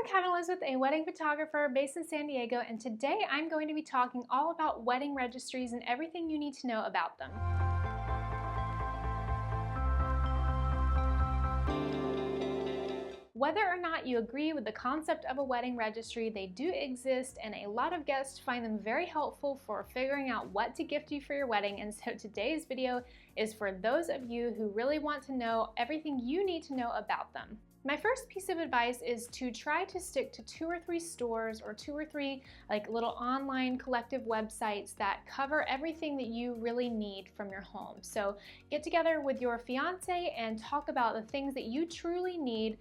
Cavin Elizabeth, a wedding photographer based in San Diego, and today I'm going to be talking all about wedding registries and everything you need to know about them. Whether or not you agree with the concept of a wedding registry, they do exist, and a lot of guests find them very helpful for figuring out what to gift you for your wedding. And so today's video is for those of you who really want to know everything you need to know about them. My first piece of advice is to try to stick to 2 or 3 stores or 2 or 3 like little online collective websites that cover everything that you really need from your home. So get together with your fiance and talk about the things that you truly need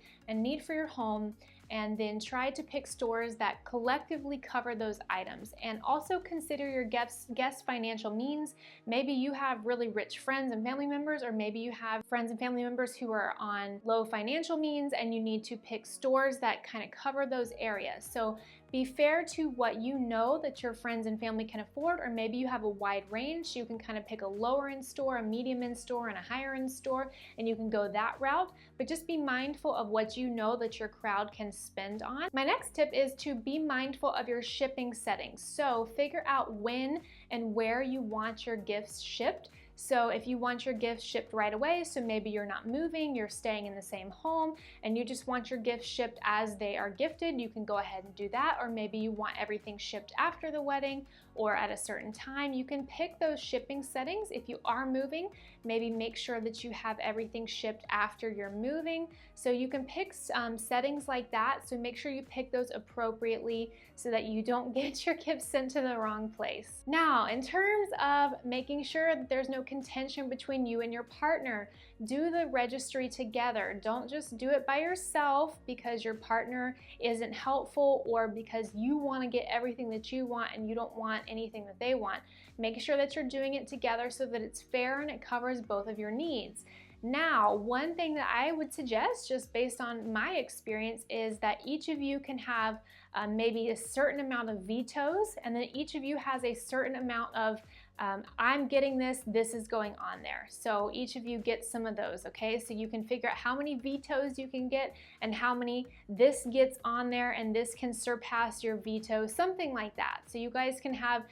for your home, and then try to pick stores that collectively cover those items. And also consider your guests' financial means. Maybe you have really rich friends and family members, or maybe you have friends and family members who are on low financial means and you need to pick stores that kind of cover those areas. So be fair to what you know that your friends and family can afford, or maybe you have a wide range. You can kind of pick a lower end store, a medium end store, and a higher end store, and you can go that route. But just be mindful of what you know that your crowd can spend on. My next tip is to be mindful of your shipping settings. So figure out when and where you want your gifts shipped. So if you want your gifts shipped right away, so maybe you're not moving, you're staying in the same home, and you just want your gifts shipped as they are gifted, you can go ahead and do that. Or maybe you want everything shipped after the wedding or at a certain time. You can pick those shipping settings. If you are moving, maybe make sure that you have everything shipped after you're moving. So you can pick settings like that. So make sure you pick those appropriately so that you don't get your gifts sent to the wrong place. Now, in terms of making sure that there's no contention between you and your partner, do the registry together. Don't just do it by yourself because your partner isn't helpful or because you want to get everything that you want and you don't want anything that they want. Make sure that you're doing it together so that it's fair and it covers both of your needs. Now, one thing that I would suggest, just based on my experience, is that each of you can have maybe a certain amount of vetoes, and then each of you has a certain amount of I'm getting this is going on there. So each of you gets some of those, okay? So you can figure out how many vetoes you can get and how many this gets on there and this can surpass your veto, something like that. So you guys can have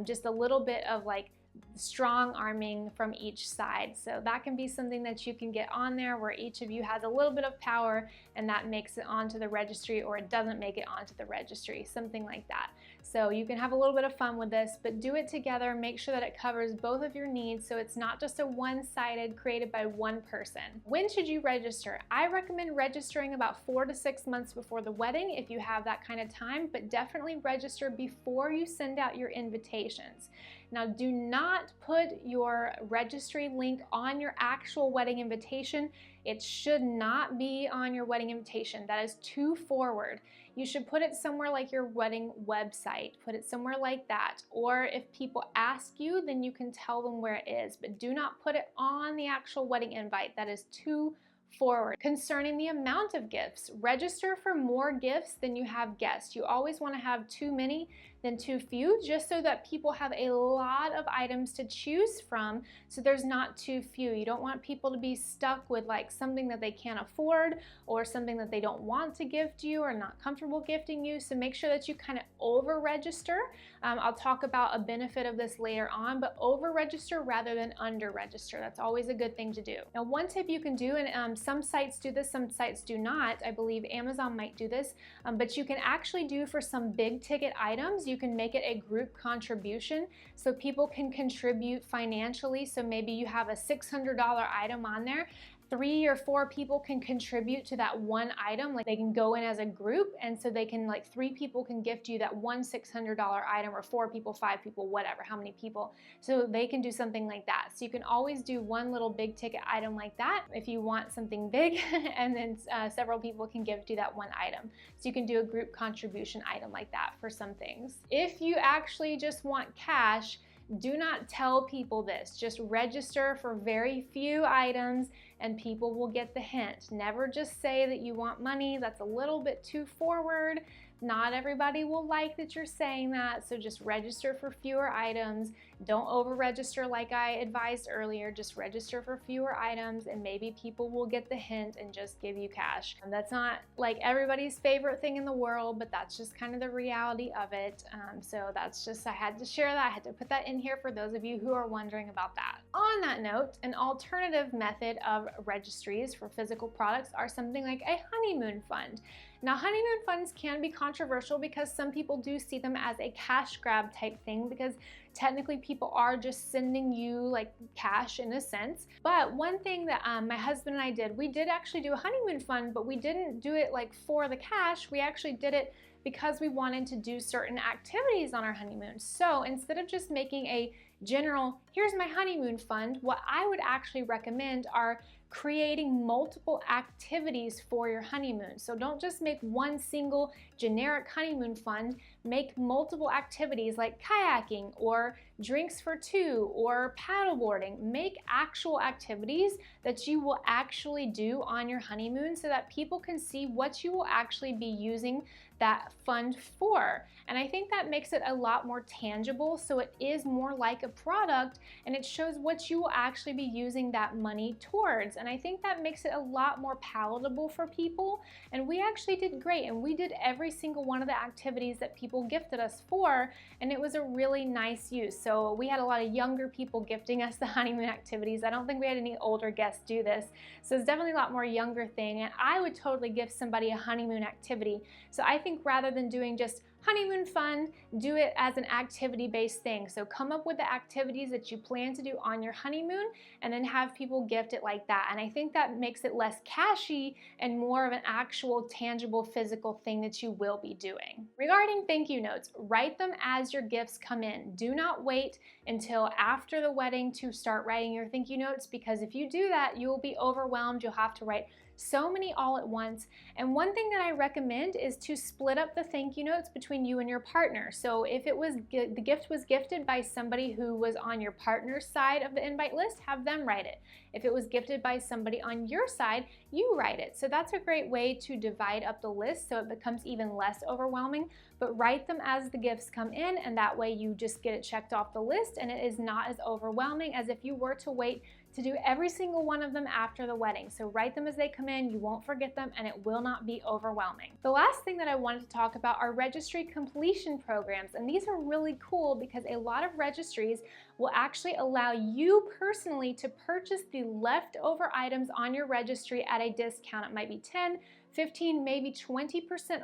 just a little bit of like strong arming from each side. So that can be something that you can get on there where each of you has a little bit of power and that makes it onto the registry, or it doesn't make it onto the registry, something like that. So you can have a little bit of fun with this, but do it together. Make sure that it covers both of your needs so it's not just a one-sided created by one person. When should you register? I recommend registering about 4 to 6 months before the wedding if you have that kind of time, but definitely register before you send out your invitations. Now, do not put your registry link on your actual wedding invitation. It should not be on your wedding invitation. That is too forward. You should put it somewhere like your wedding website. Put it somewhere like that. Or if people ask you, then you can tell them where it is. But do not put it on the actual wedding invite. That is too forward. Concerning the amount of gifts, register for more gifts than you have guests. You always want to have too many than too few, just so that people have a lot of items to choose from, so there's not too few. You don't want people to be stuck with like something that they can't afford or something that they don't want to gift you or not comfortable gifting you. So make sure that you kind of over register. I'll talk about a benefit of this later on, but over register rather than under register. That's always a good thing to do. Now, one tip you can do, and some sites do this, some sites do not. I believe Amazon might do this, but you can actually do for some big ticket items, you can make it a group contribution so people can contribute financially. So maybe you have a $600 item on there. 3 or 4 people can contribute to that one item. Like they can go in as a group, and so they can, like 3 people can gift you that one $600 item, or 4 people, 5 people, whatever, how many people. So they can do something like that. So you can always do one little big ticket item like that if you want something big, and then several people can gift you that one item. So you can do a group contribution item like that for some things. If you actually just want cash, do not tell people this. Just register for very few items and people will get the hint. Never just say that you want money. That's a little bit too forward. Not everybody will like that you're saying that, so just register for fewer items. Don't over-register like I advised earlier. Just register for fewer items and maybe people will get the hint and just give you cash. And that's not like everybody's favorite thing in the world, but that's just kind of the reality of it. So that's just, I had to share that. I had to put that in here for those of you who are wondering about that. On that note, an alternative method of registries for physical products are something like a honeymoon fund. Now, honeymoon funds can be controversial because some people do see them as a cash grab type thing, because technically people are just sending you like cash in a sense. But one thing that my husband and I did, we did actually do a honeymoon fund, but we didn't do it like for the cash. We actually did it because we wanted to do certain activities on our honeymoon. So instead of just making a general, here's my honeymoon fund, what I would actually recommend are creating multiple activities for your honeymoon. So don't just make one single generic honeymoon fund, make multiple activities like kayaking or drinks for two or paddleboarding. Make actual activities that you will actually do on your honeymoon so that people can see what you will actually be using that fund for. And I think that makes it a lot more tangible, so it is more like a product and it shows what you will actually be using that money towards. And I think that makes it a lot more palatable for people. And we actually did great, and we did every single one of the activities that people gifted us for, and it was a really nice use. So we had a lot of younger people gifting us the honeymoon activities. I don't think we had any older guests do this, so it's definitely a lot more younger thing, and I would totally gift somebody a honeymoon activity. So I think rather than doing just honeymoon fund, do it as an activity-based thing. So come up with the activities that you plan to do on your honeymoon and then have people gift it like that. And I think that makes it less cashy and more of an actual tangible physical thing that you will be doing. Regarding thank you notes, write them as your gifts come in. Do not wait until after the wedding to start writing your thank you notes, because if you do that, you will be overwhelmed. You'll have to write so many all at once. And one thing that I recommend is to split up the thank you notes between you and your partner. So if it was the gift was gifted by somebody who was on your partner's side of the invite list, have them write it. If it was gifted by somebody on your side, you write it. So that's a great way to divide up the list so it becomes even less overwhelming. But write them as the gifts come in, and that way you just get it checked off the list and it is not as overwhelming as if you were to wait to do every single one of them after the wedding. So write them as they come in, you won't forget them, and it will not be overwhelming. The last thing that I wanted to talk about are registry completion programs, and these are really cool because a lot of registries will actually allow you personally to purchase the leftover items on your registry at a discount. It might be 10, 15, maybe 20%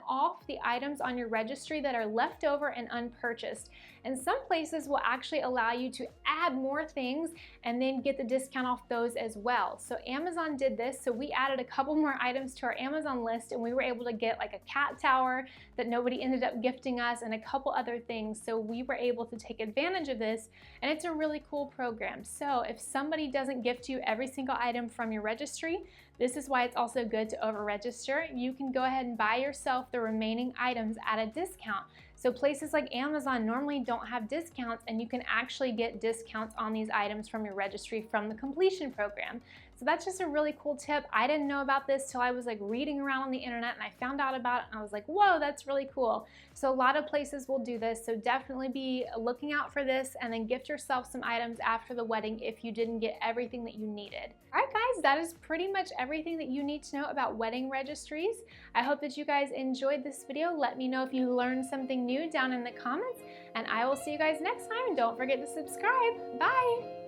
off the items on your registry that are left over and unpurchased. And some places will actually allow you to add more things and then get the discount off those as well. So Amazon did this, so we added a couple more items to our Amazon list and we were able to get like a cat tower that nobody ended up gifting us and a couple other things. So we were able to take advantage of this, and it's a really cool program. So if somebody doesn't gift you every single item from your registry, this is why it's also good to over-register. You can go ahead and buy yourself the remaining items at a discount. So places like Amazon normally don't have discounts, and you can actually get discounts on these items from your registry from the completion program. So that's just a really cool tip. I didn't know about this till I was like reading around on the internet and I found out about it and I was like, whoa, that's really cool. So a lot of places will do this, so definitely be looking out for this and then gift yourself some items after the wedding if you didn't get everything that you needed. All right guys, that is pretty much everything that you need to know about wedding registries. I hope that you guys enjoyed this video. Let me know if you learned something new down in the comments, and I will see you guys next time. Don't forget to subscribe. Bye!